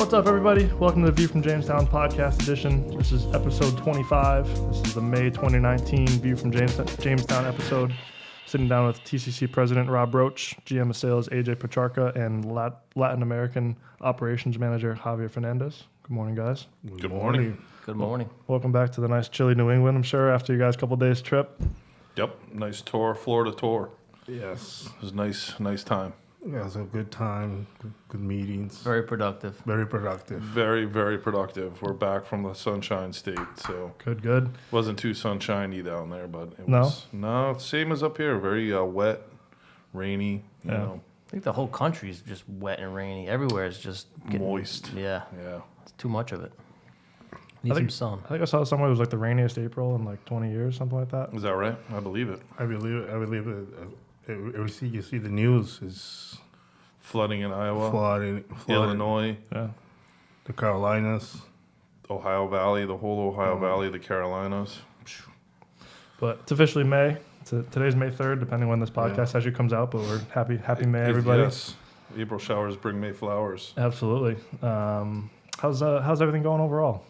What's up, everybody? Welcome to the View from Jamestown Podcast edition. This is episode 25. This is the May 2019 View from Jamestown episode. Sitting down with TCC President Rob Roach, GM of Sales AJ Pacharka, and Latin American Operations Manager Javier Fernandez. Good morning, guys. Good morning. Good morning. Welcome back to the nice chilly New England, I'm sure, after you guys' couple days trip. Yep, nice tour, Florida tour. Yes. It was a nice time. Yeah, it was a good time, good meetings. Very productive. Very productive. Very, very productive. We're back from the Sunshine State, so Good. wasn't too sunshiny down there, but it was same as up here. Very wet, rainy. You know, I think the whole country is just wet and rainy. Everywhere is just getting moist. Yeah, Yeah. it's too much of it. Need some sun. I think I saw somewhere it was like the rainiest April in like 20 years, something like that. Is that right? I believe it. I believe it. You see the news is Flooding in Iowa, flooding, Illinois, Yeah. the Carolinas. Ohio Valley, the whole Ohio Valley, the Carolinas. But it's officially May. Today's May 3rd, depending when this podcast actually comes out. But we're happy May, everybody. Yes. April showers bring May flowers. Absolutely. How's everything going overall?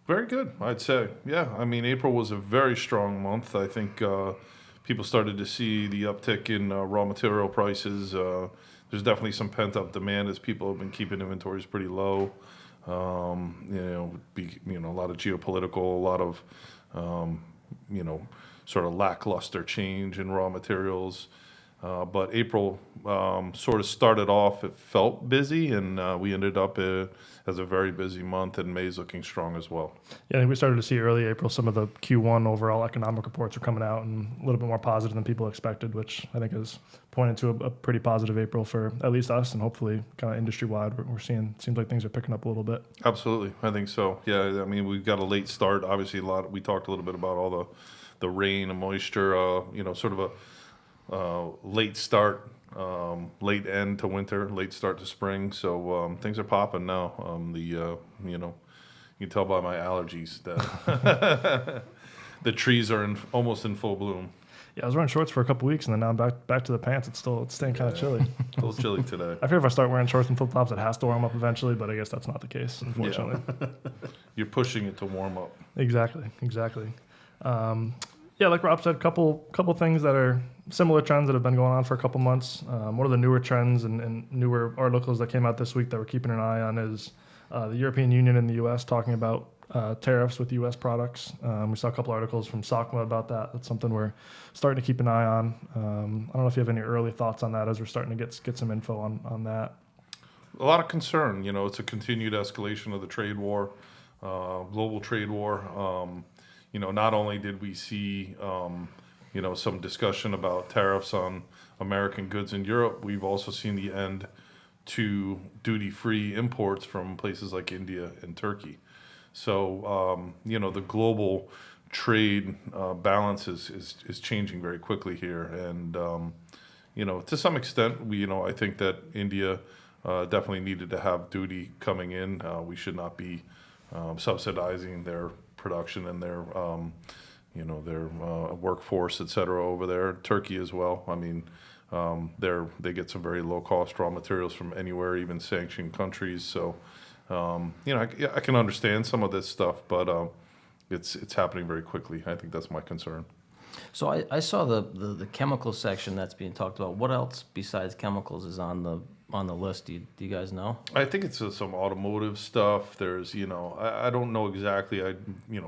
Very good, I'd say. Yeah, I mean, April was a very strong month. I think people started to see the uptick in raw material prices. There's definitely some pent-up demand as people have been keeping inventories pretty low. A lot of geopolitical, a lot of, sort of lackluster change in raw materials. But April sort of started off, it felt busy, and we ended up as a very busy month, and May's looking strong as well. Yeah, I think we started to see early April some of the Q1 overall economic reports are coming out and a little bit more positive than people expected, which I think is pointed to a pretty positive April for at least us, and hopefully kind of industry-wide. We're seeing, seems like things are picking up a little bit. Absolutely, I think so. Yeah, I mean, we've got a late start. Obviously, we talked a little bit about all the rain and moisture, sort of a late start, late end to winter, late start to spring. So things are popping now. You can tell by my allergies that the trees are almost in full bloom. Yeah, I was wearing shorts for a couple weeks, and then now I'm back to the pants. It's staying kind of chilly. A little chilly today. I fear if I start wearing shorts and flip flops, it has to warm up eventually. But I guess that's not the case, unfortunately. Yeah. You're pushing it to warm up. Exactly. Yeah, like Rob said, couple things that are similar trends that have been going on for a couple months. One of the newer trends and newer articles that came out this week that we're keeping an eye on is the European Union and the U.S. talking about tariffs with U.S. products. We saw a couple articles from SOCMA about that. That's something we're starting to keep an eye on. I don't know if you have any early thoughts on that as we're starting to get some info on that. A lot of concern. It's a continued escalation of the trade war, global trade war. Not only did we see, some discussion about tariffs on American goods in Europe, we've also seen the end to duty-free imports from places like India and Turkey. So, the global trade balance is changing very quickly here. And, to some extent, I think that India definitely needed to have duty coming in. We should not be subsidizing their production and their workforce, et cetera, over there. Turkey as well. I mean, they get some very low cost raw materials from anywhere, even sanctioned countries. So, I can understand some of this stuff, but it's happening very quickly. I think that's my concern. So I saw the chemical section that's being talked about. What else besides chemicals is on the list? Do you guys know? I think it's some automotive stuff. There's, I don't know exactly. I,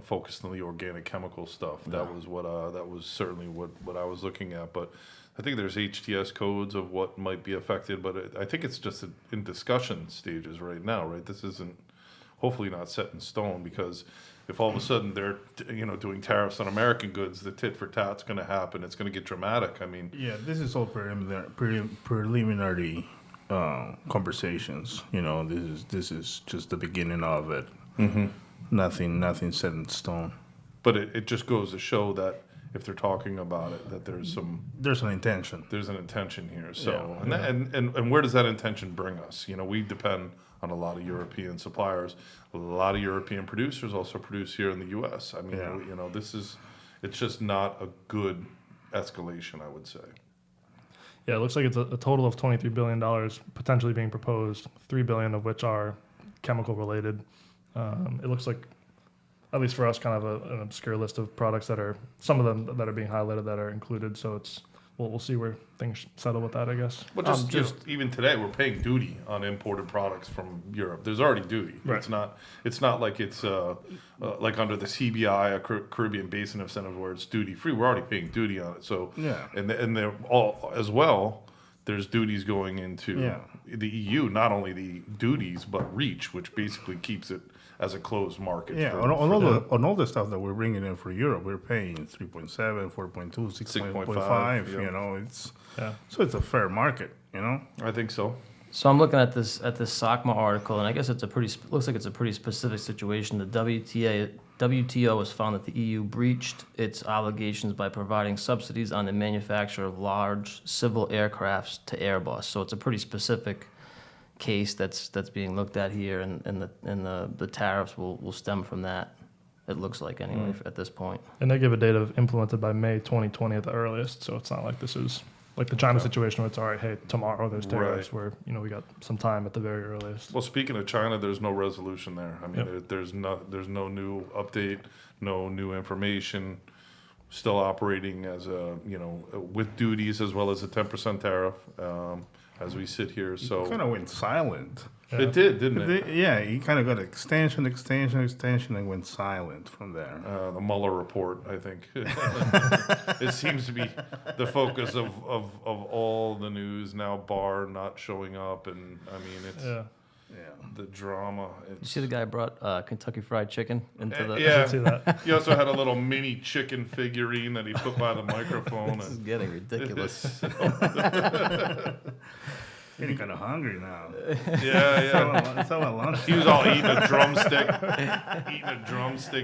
focused on the organic chemical stuff. Yeah. That was certainly what I was looking at. But I think there's HTS codes of what might be affected. But I think it's just in discussion stages right now, right? This isn't hopefully not set in stone, because if all of a sudden they're, doing tariffs on American goods, the tit for tat's going to happen. It's going to get dramatic. I mean, Yeah, this is all preliminary conversations. This is just the beginning of it. Mm-hmm. Nothing set in stone. But it just goes to show that if they're talking about it, that there's an intention. There's an intention here. So Yeah. And where does that intention bring us? We depend on a lot of European suppliers. A lot of European producers also produce here in the U.S. I mean, it's just not a good escalation, I would say. Yeah, it looks like it's a total of $23 billion potentially being proposed, $3 billion of which are chemical related. It looks like, at least for us, kind of an obscure list of products that are, some of them that are being highlighted that are included. So we'll see where things settle with that, I guess. Well, even today, we're paying duty on imported products from Europe. There's already duty. Right. It's not like it's like under the CBI, Caribbean Basin Incentive, where it's duty free. We're already paying duty on it. So Yeah. and they're all as well. There's duties going into the EU. Not only the duties, but REACH, which basically keeps it as a closed market. Yeah, for, on all the stuff that we're bringing in for Europe, we're paying 3.7, 4.2, 6.5. yeah. You know, it's Yeah. so it's a fair market. You know. I think so. So I'm looking at this SOCMA article, and I guess looks like it's a pretty specific situation. The WTO has found that the EU breached its obligations by providing subsidies on the manufacture of large civil aircrafts to Airbus. So it's a pretty specific case that's being looked at here, and the tariffs will stem from that. It looks like anyway at this point. And they give a date of implemented by May 2020 at the earliest. So it's not like this is like the China situation where it's all right, hey, tomorrow there's tariffs, where we got some time at the very earliest. Well, speaking of China, there's no resolution there. I mean, there's no new update, no new information. Still operating as with duties as well as a 10% tariff as we sit here. So Kind of went silent. it did, didn't it? Yeah, he kind of got extension, and went silent from there. The Mueller report, I think. It seems to be the focus of all the news now. Barr not showing up, and I mean it's the drama. You see the guy brought Kentucky Fried Chicken into the. Yeah. See that? He also had a little mini chicken figurine that he put by the microphone. This is getting ridiculous. Getting kind of hungry now. Yeah. It's all lunch. He was all eating a drumstick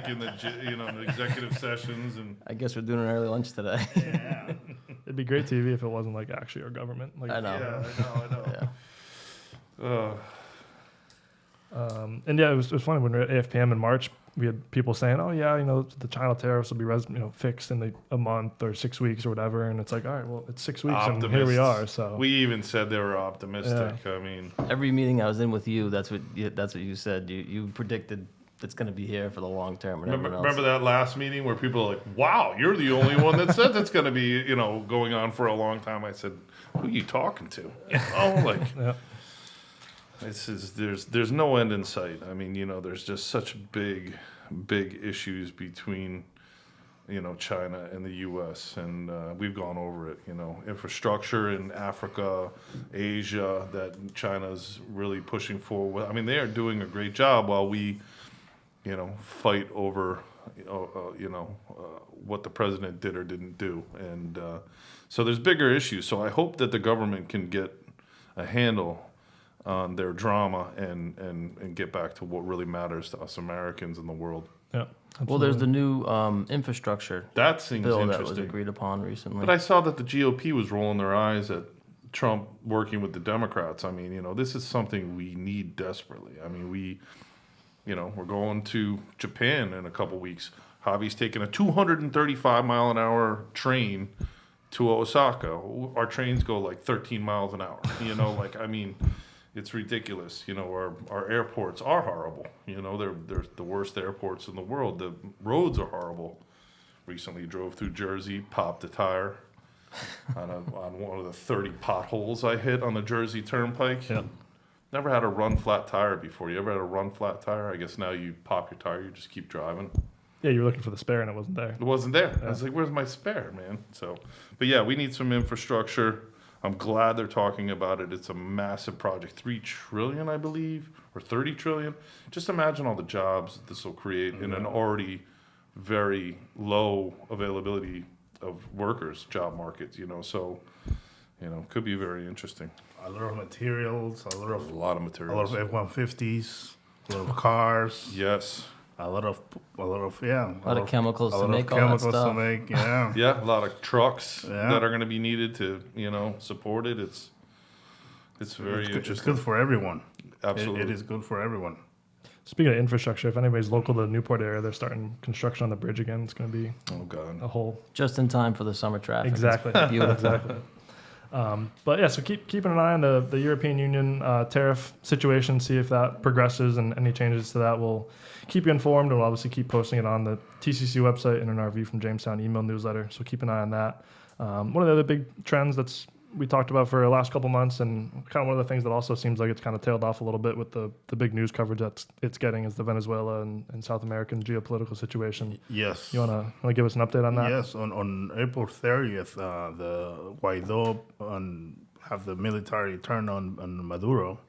in the the executive sessions, and I guess we're doing an early lunch today. Yeah. It'd be great TV if it wasn't like actually our government. Like, I know. I know. Yeah. And yeah, it was funny when we were at AFPM in March. We had people saying, "Oh yeah, the China tariffs will be fixed in a month or 6 weeks or whatever." And it's like, all right, well, it's 6 weeks, and here we are. So we even said they were optimistic. Yeah. I mean, Every meeting I was in with you, that's what you said. You predicted it's going to be here for the long term. And remember that last meeting where people are like, "Wow, you're the only one that said it's going to be going on for a long time." I said, "Who are you talking to?" yeah. There's no end in sight. I mean, there's just such big issues between, China and the U.S. and we've gone over it. Infrastructure in Africa, Asia that China's really pushing forward. I mean, they are doing a great job while we, fight over, what the president did or didn't do, and so there's bigger issues. So I hope that the government can get a handle on their drama and get back to what really matters to us Americans in the world. Yeah. Well, there's the new infrastructure That seems bill that was interesting. agreed upon recently. But I saw that the GOP was rolling their eyes at Trump working with the Democrats. I mean, this is something we need desperately. I mean, we're going to Japan in a couple weeks. Javi's taking a 235 mile an hour train to Osaka. Our trains go like 13 miles an hour. I mean, it's ridiculous. Our airports are horrible. They're the worst airports in the world. The roads are horrible. Recently drove through Jersey, popped a tire on one of the 30 potholes I hit on the Jersey Turnpike. Yeah. Never had a run flat tire before. You ever had a run flat tire? I guess now you pop your tire, you just keep driving. Yeah, you were looking for the spare and it wasn't there. It wasn't there. I was like, where's my spare, man? But yeah, we need some infrastructure. I'm glad they're talking about it. It's a massive project, $3 trillion, I believe, or $30 trillion. Just imagine all the jobs that this will create in an already very low availability of workers job market. Could be very interesting. A lot of materials, a lot of A lot of materials. F-150s, a lot of cars. Yes. A lot of a lot of chemicals a to lot make of all that chemicals stuff. to make, yeah. Yeah, a lot of trucks Yeah. that are going to be needed to, support it. It's very It's interesting. good for everyone. Absolutely. It is good for everyone. Speaking of infrastructure, if anybody's local to the Newport area, they're starting construction on the bridge again. It's going to be Oh God. a whole Just in time for the summer traffic. exactly Beautiful. exactly. But yeah, so keeping an eye on the European Union tariff situation, see if that progresses, and any changes to that, we'll keep you informed, and we'll obviously keep posting it on the TCC website and in our View from Jamestown email newsletter. So keep an eye on that. One of the other big trends we talked about for the last couple months, and kind of one of the things that also seems like it's kind of tailed off a little bit with the big news coverage that it's getting, is the Venezuela and South American geopolitical situation. Yes. You want to give us an update on that? Yes, on April 30th, the Guaido have the military turn on Maduro,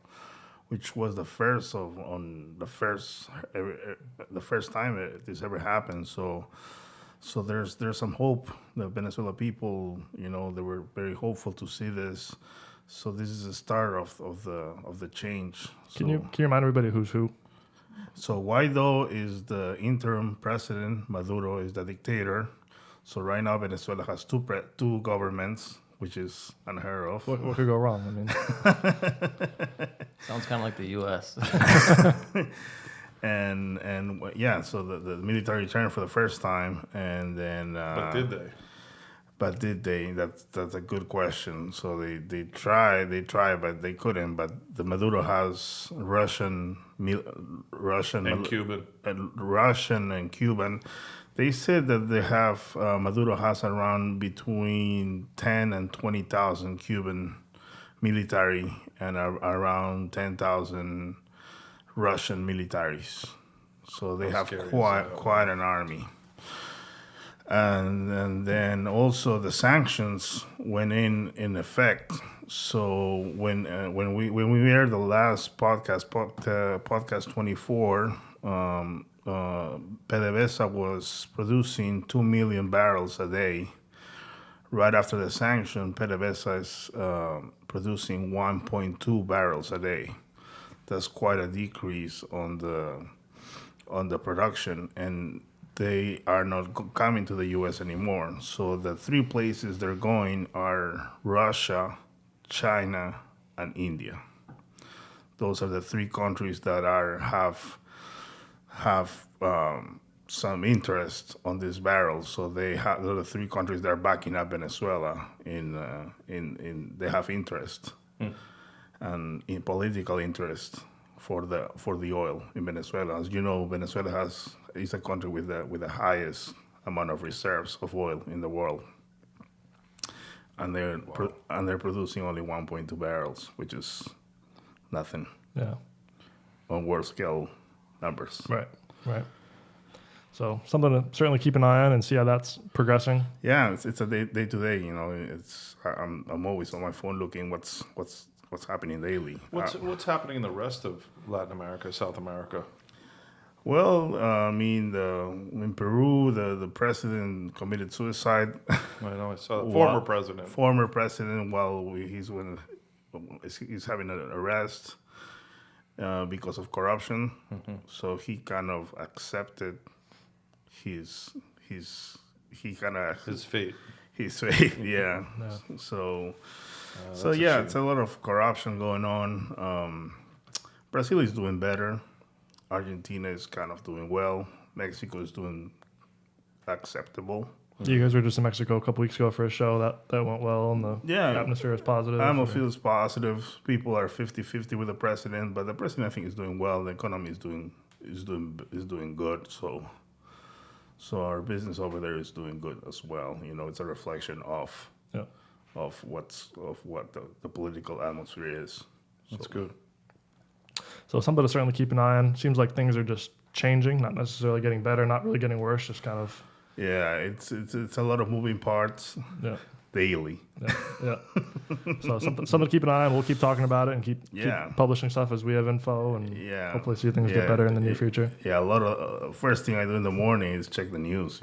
which was the first time this ever happened. So there's some hope. The Venezuela people, they were very hopeful to see this. So this is the start of the change. Can you remind everybody who's who? So Guaido is the interim president. Maduro is the dictator. So right now Venezuela has two governments, which is unheard of. What could go wrong? I mean, Sounds kind of like the U.S. And so the military turned for the first time, and then. But did they? That's a good question. So they tried, but they couldn't. But the Maduro has Russian And Cuban. Russian and Cuban. They said that they have Maduro has around between 10 and 20,000 Cuban military and around 10,000 Russian militaries. So they have quite an army. And then also the sanctions went in effect. So when we aired the last podcast 24, PDVSA was producing 2 million barrels a day. Right after the sanction, PDVSA is producing 1.2 barrels a day. That's quite a decrease on the production, and they are not coming to the U.S. anymore. So the three places they're going are Russia, China, and India. Those are the three countries that have some interest on these barrels. So those are the three countries that are backing up Venezuela they have interest and in political interest for the oil in Venezuela. As you know, Venezuela is a country with the highest amount of reserves of oil in the world, and they're producing only 1.2 barrels, which is nothing. Yeah. On world scale numbers. Right. So something to certainly keep an eye on and see how that's progressing. Yeah, it's a day to day. I'm always on my phone looking what's happening daily. What's happening in the rest of Latin America, South America? Well, in Peru, the president committed suicide. I know, I saw that. Former president, while he's having an arrest because of corruption. Mm-hmm. So he kind of accepted his fate. His fate, yeah. So it's a lot of corruption going on. Brazil is doing better. Argentina is kind of doing well. Mexico is doing acceptable. You guys were just in Mexico a couple weeks ago for a show that went well, and the atmosphere is positive. Atmosphere is positive. People are 50-50 with the president, but the president, I think, is doing well. The economy is doing good. So our business over there is doing good as well. It's a reflection of what the political atmosphere is. That's good. So something to certainly keep an eye on. Seems like things are just changing, not necessarily getting better, not really getting worse, just kind of. Yeah, it's a lot of moving parts. Yeah. Daily. Yeah. So something to keep an eye on. We'll keep talking about it and keep publishing stuff as we have info, and hopefully see things get better in the near future. Yeah, a lot of first thing I do in the morning is check the news.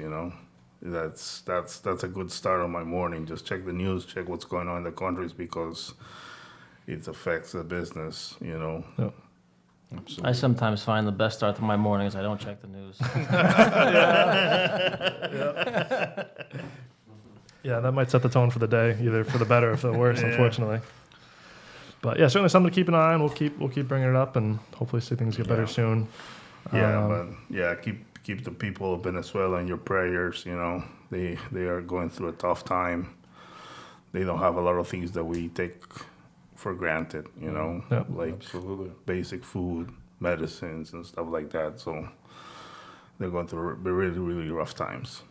That's a good start on my morning. Just check the news, check what's going on in the countries, because it affects the business. Yeah. Absolutely. I sometimes find the best start to my morning is I don't check the news. Yeah, that might set the tone for the day, either for the better or for the worse, unfortunately. But yeah, certainly something to keep an eye on. We'll keep bringing it up, and hopefully see things get better soon. Keep the people of Venezuela in your prayers. They are going through a tough time. they don't have a lot of things that we take for granted, you know, Yep. like Absolutely. basic food, medicines, and stuff like that. So they're going through really, really rough times.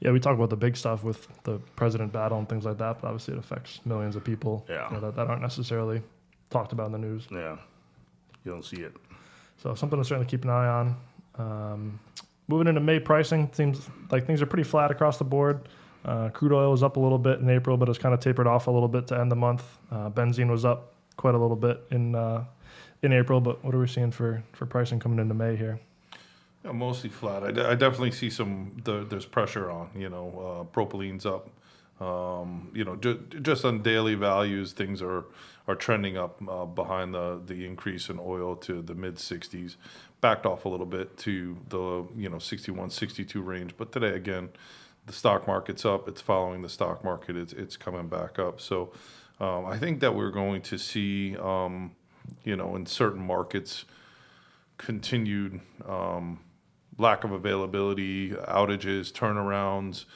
Yeah, we talk about the big stuff with the president battle and things like that, but obviously it affects millions of people Yeah. that aren't necessarily talked about in the news. Yeah, you don't see it. So something to certainly keep an eye on. Moving into May pricing, seems like things are pretty flat across the board. Crude oil was up a little bit in April, but it's kind of tapered off a little bit to end the month. Benzene was up quite a little bit in April, but what are we seeing for pricing coming into May here? Yeah, mostly flat. I definitely see there's pressure on, propylene's up. Just on daily values, things are trending up behind the increase in oil to the mid 60s. Backed off a little bit to the 61, 62 range. But today, again, the stock market's up. It's following the stock market. It's coming back up. So I think that we're going to see, in certain markets, continued lack of availability, outages, turnarounds,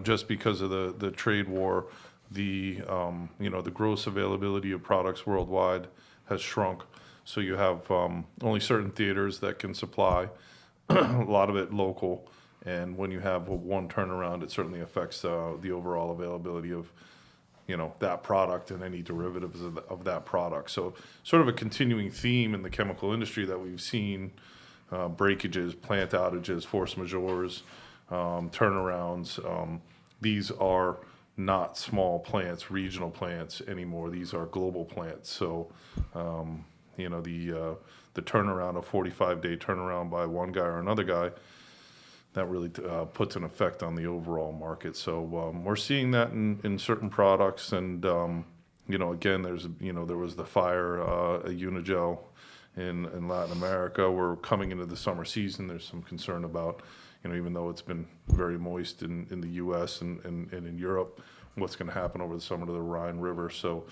just because of the trade war, the gross availability of products worldwide has shrunk. So you have only certain theaters that can supply, a lot of it local. And when you have one turnaround, it certainly affects the overall availability of, that product and any derivatives of that product. So sort of a continuing theme in the chemical industry that we've seen, breakages, plant outages, force majeures, turnarounds. These are not small plants, regional plants anymore. These are global plants. So, the turnaround, a 45-day turnaround by one guy or another guy, that really puts an effect on the overall market. So we're seeing that in certain products. And, again, there was the fire, a Unigel in Latin America. We're coming into the summer season. There's some concern about, even though it's been very moist in the U.S. and in Europe, what's going to happen over the summer to the Rhine River. So,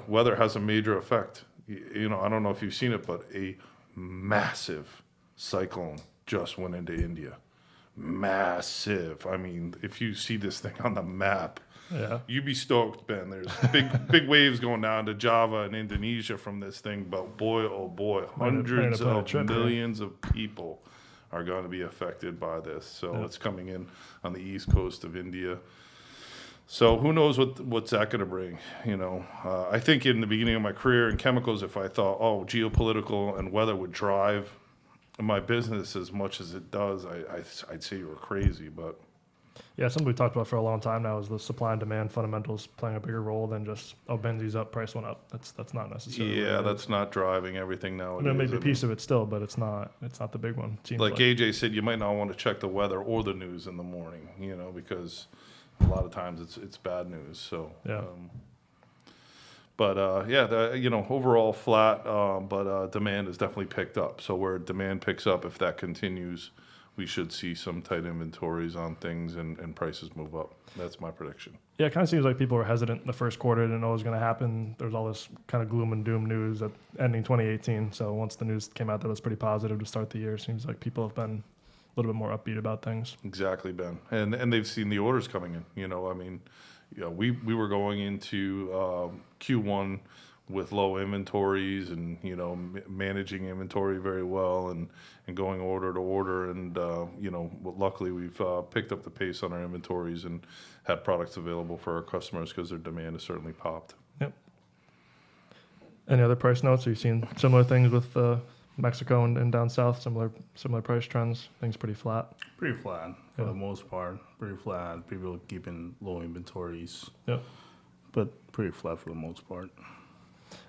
weather has a major effect. I don't know if you've seen it, but a massive cyclone just went into India. Massive. I mean, if you see this thing on the map, Yeah. you'd be stoked, Ben. There's big waves going down to Java and Indonesia from this thing, but boy, oh boy, hundreds plan a of trip, millions of people are going to be affected by this. So Yeah. it's coming in on the east coast of India. So who knows what's that going to bring? I think in the beginning of my career in chemicals, if I thought, geopolitical and weather would drive my business as much as it does, I'd say you were crazy. But Yeah, something we talked about for a long time now is the supply and demand fundamentals playing a bigger role than just, benzene's up, price went up. That's not necessarily. yeah, what it is. that's not driving everything nowadays. It may be I a piece of it still, but it's not the big one. Seems like AJ said, you might not want to check the weather or the news in the morning, because a lot of times it's bad news. So Yeah. overall flat, but demand has definitely picked up. So where demand picks up, if that continues, we should see some tight inventories on things and prices move up. That's my prediction. Yeah, it kind of seems like people were hesitant in the first quarter, didn't know what was going to happen. There's all this kind of gloom and doom news at ending 2018. So once the news came out that it was pretty positive to start the year, it seems like people have been a little bit more upbeat about things. Exactly, Ben. And they've seen the orders coming in. We were going into Q1 with low inventories and, managing inventory very well and going order to order. And, luckily we've picked up the pace on our inventories and had products available for our customers because their demand has certainly popped. Yep. Any other price notes? Are you seeing similar things with Mexico and down south, similar price trends? Things pretty flat. Pretty flat for Yeah. the most part. Pretty flat. People keeping low inventories, Yep. but pretty flat for the most part.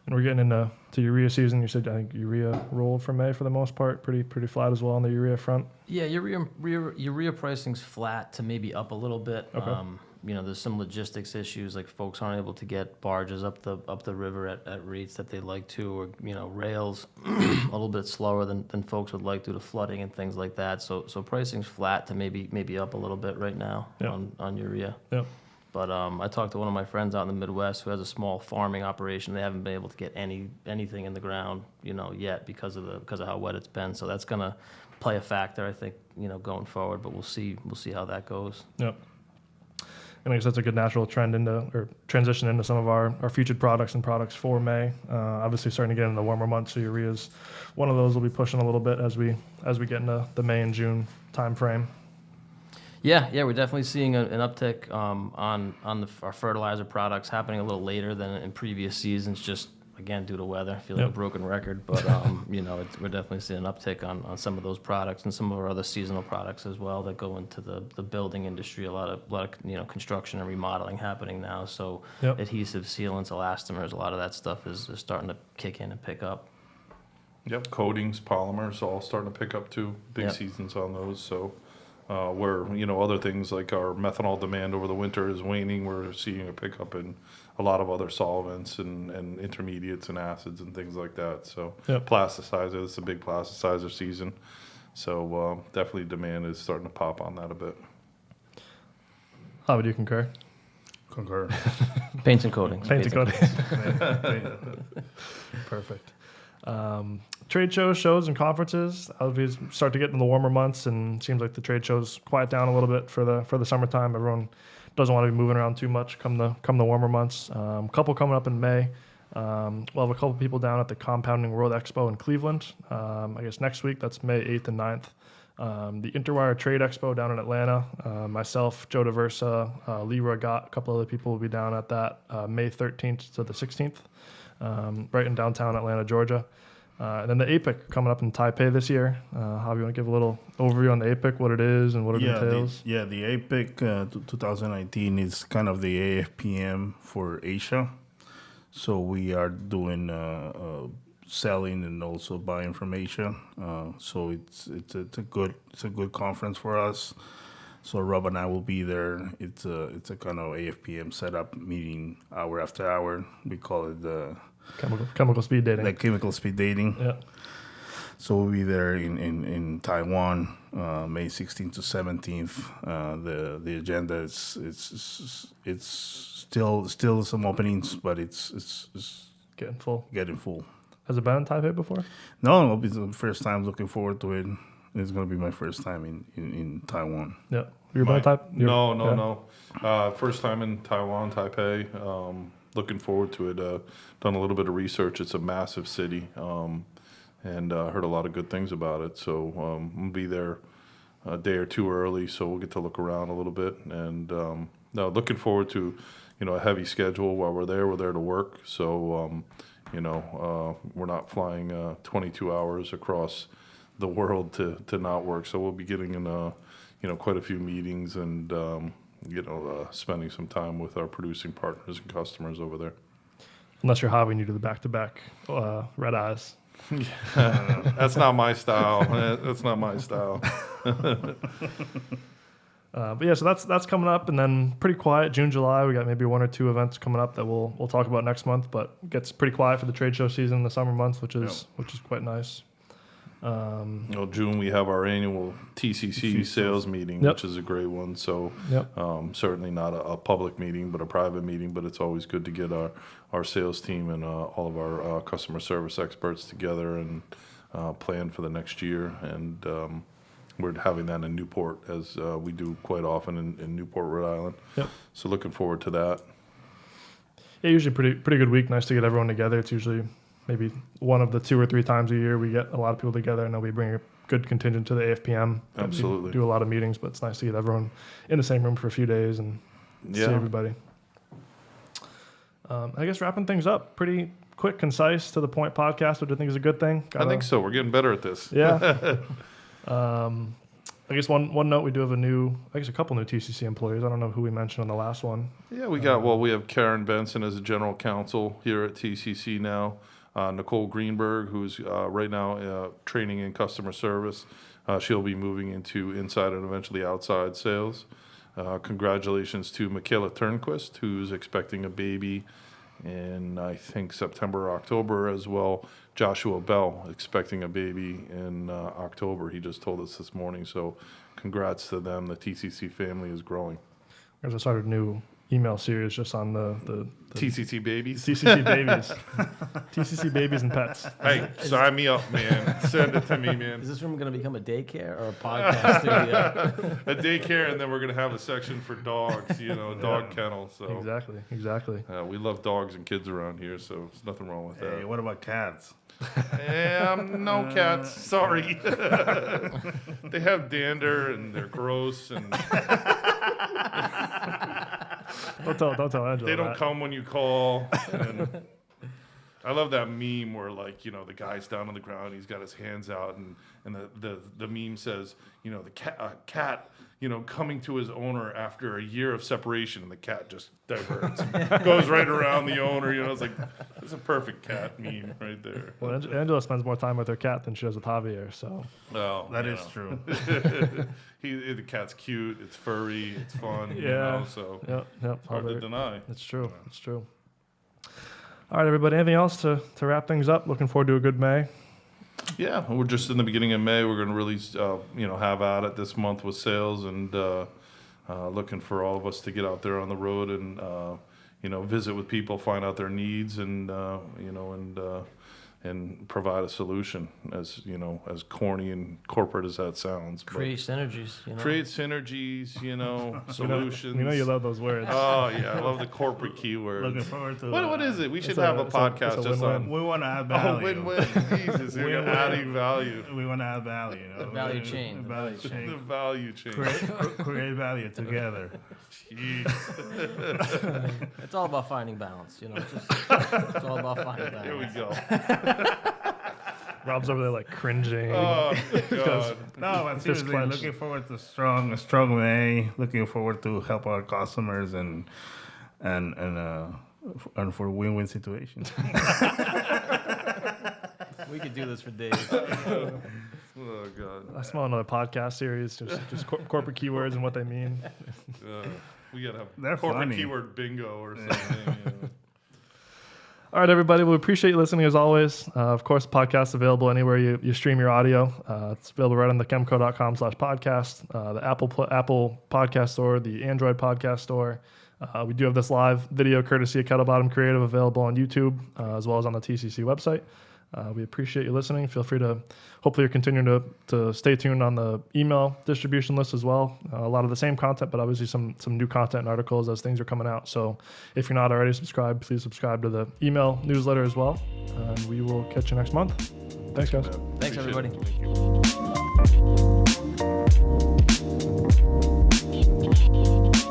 And we're getting into urea season. You said I think urea rolled for May for the most part, pretty flat as well on the urea front. Yeah, urea pricing's flat to maybe up a little bit. Okay. There's some logistics issues, like folks aren't able to get barges up the river at rates that they'd like to, or rails a little bit slower than folks would like due to flooding and things like that. So pricing's flat to maybe up a little bit right now Yep. on urea. Yep. But I talked to one of my friends out in the Midwest who has a small farming operation. They haven't been able to get anything in the ground, yet because of how wet it's been. So that's gonna play a factor, I think, going forward. But we'll see how that goes. Yep. And I guess that's a good natural trend or transition into some of our featured products and products for May. Obviously, starting to get into the warmer months, so urea's one of those will be pushing a little bit as we get into the May and June time frame. Yeah, we're definitely seeing an uptick on our fertilizer products happening a little later than in previous seasons, just again due to weather. I feel like a broken record, but we're definitely seeing an uptick on some of those products and some of our other seasonal products as well that go into the building industry. A lot of construction and remodeling happening now. So adhesive, sealants, elastomers, a lot of that stuff is starting to kick in and pick up. Yep, coatings, polymers, all starting to pick up too. Big seasons on those. So where other things like our methanol demand over the winter is waning, we're seeing a pickup in a lot of other solvents and intermediates and acids and things like that. So plasticizer, it's a big plasticizer season. So definitely demand is starting to pop on that a bit. How would you concur? Concur. Paints and coatings. Paints and coatings. Perfect. Trade shows and conferences. Obviously, start to get into the warmer months, and it seems like the trade shows quiet down a little bit for the summertime. Everyone doesn't want to be moving around too much come the warmer months. A couple coming up in May. We'll have a couple people down at the Compounding World Expo in Cleveland. I guess next week, that's May 8th and 9th. The Interwire Trade Expo down in Atlanta. Myself, Joe DeVersa, Leroy Gott, a couple other people will be down at that May 13th to the 16th, right in downtown Atlanta, Georgia. And then the APIC coming up in Taipei this year. How do you want to give a little overview on the APIC, what it is and what it entails? The APIC 2019 is kind of the AFPM for Asia. So we are doing selling and also buying from Asia. So it's a good conference for us. So Rob and I will be there. It's a kind of AFPM setup meeting hour after hour. We call it the Chemical speed dating. Like chemical speed dating. Yeah. So we'll be there in Taiwan, May 16th to 17th. The agenda is still some openings, but it's getting full. Has it been in Taipei before? No, it's the first time. Looking forward to it. It's going to be my first time in Taiwan. Yeah. You've been in Taipei? No. First time in Taiwan, Taipei. Looking forward to it. Done a little bit of research. It's a massive city, and heard a lot of good things about it. So we'll be there a day or two early, so we'll get to look around a little bit. And looking forward to a heavy schedule while we're there. We're there to work, so we're not flying 22 hours across the world to not work. So we'll be getting in quite a few meetings and spending some time with our producing partners and customers over there. Unless you're Javi and you do the back-to-back red eyes. That's not my style. That's not my style. But yeah, so that's coming up, and then pretty quiet June, July. We got maybe one or two events coming up that we'll talk about next month. But it gets pretty quiet for the trade show season in the summer months, which is quite nice. June we have our annual TCC sales meeting, which is a great one. So certainly not a public meeting, but a private meeting. But it's always good to get our sales team and all of our customer service experts together and plan for the next year. And we're having that in Newport, as we do quite often in Newport, Rhode Island. Yep. So looking forward to that. Yeah, usually pretty good week. Nice to get everyone together. It's usually maybe one of the 2 or 3 times a year we get a lot of people together. I know we bring a good contingent to the AFPM. Absolutely. We do a lot of meetings, but it's nice to get everyone in the same room for a few days and see everybody. I guess wrapping things up, pretty quick, concise, to the point podcast, which I think is a good thing. I think so. We're getting better at this. Yeah. I guess one note, we do have a couple new TCC employees. I don't know who we mentioned on the last one. Yeah, we have Karen Benson as a general counsel here at TCC now. Nicole Greenberg, who's right now training in customer service. She'll be moving into inside and eventually outside sales. Congratulations to Michaela Turnquist, who's expecting a baby in, I think, September or October as well. Joshua Bell, expecting a baby in October. He just told us this morning. So congrats to them. The TCC family is growing. There's a sort of new email series just on the TCC babies. TCC babies, TCC babies and pets. Hey, sign me up, man. Send it to me, man. Is this room going to become a daycare or a podcast studio? A daycare, and then we're gonna have a section for dogs. You know, a dog kennel. So Exactly. we love dogs and kids around here, so there's nothing wrong with Hey, that. what about cats? No cats. Sorry. They have dander and they're gross and Don't tell Angela. they don't that. come when you call. And I love that meme where, like, you know, the guy's down on the ground, he's got his hands out, and the meme says, you know, the cat, you know, coming to his owner after a year of separation, and the cat just diverts, and goes right around the owner. You know, it's like, it's a perfect cat meme right there. Well, Angela spends more time with her cat than she does with Javier, so Well, That you is know. true. The cat's cute, it's furry, it's fun. You Yeah. know, so yep. hard to Javier. deny. It's true. It's true. All right, everybody. Anything else to wrap things up? Looking forward to a good May. Yeah, we're just in the beginning of May. We're going to release, have at it this month with sales, and looking for all of us to get out there on the road and visit with people, find out their needs, and and provide a solution. As as corny and corporate as that sounds, but Create synergies. create synergies, solutions. We know you love those words. Oh yeah, I love the corporate keywords. Looking forward to What is it? We should a- have a it's a podcast just win-win. on. We want to add Oh, value. win-win. Jesus, you're Win-win. adding value. We want to add value. The value chain. The value The chain. value chain. Create value together. Jeez. It's all about finding balance. It's all about finding balance. Here we go. Rob's over there like cringing. Oh, God. No, but Fist seriously, clenched. looking forward to a strong May. Looking forward to help our customers and for win-win situations. We could do this for days. Oh, God. I smell another podcast series, just corporate keywords and what they mean. We got to They're have corporate funny. keyword bingo or something. All right, everybody. We appreciate you listening as always. Of course, the podcast is available anywhere you stream your audio. It's available right on the chemco.com/podcast, the Apple Podcast Store, the Android Podcast Store. We do have this live video courtesy of Kettlebottom Creative available on YouTube as well as on the TCC website. We appreciate you listening. Feel free to, hopefully you're continuing to stay tuned on the email distribution list as well. A lot of the same content, but obviously some new content and articles as things are coming out. So if you're not already subscribed, please subscribe to the email newsletter as well. And we will catch you next month. Thanks, guys. Thanks, Appreciate everybody. it. Thank you.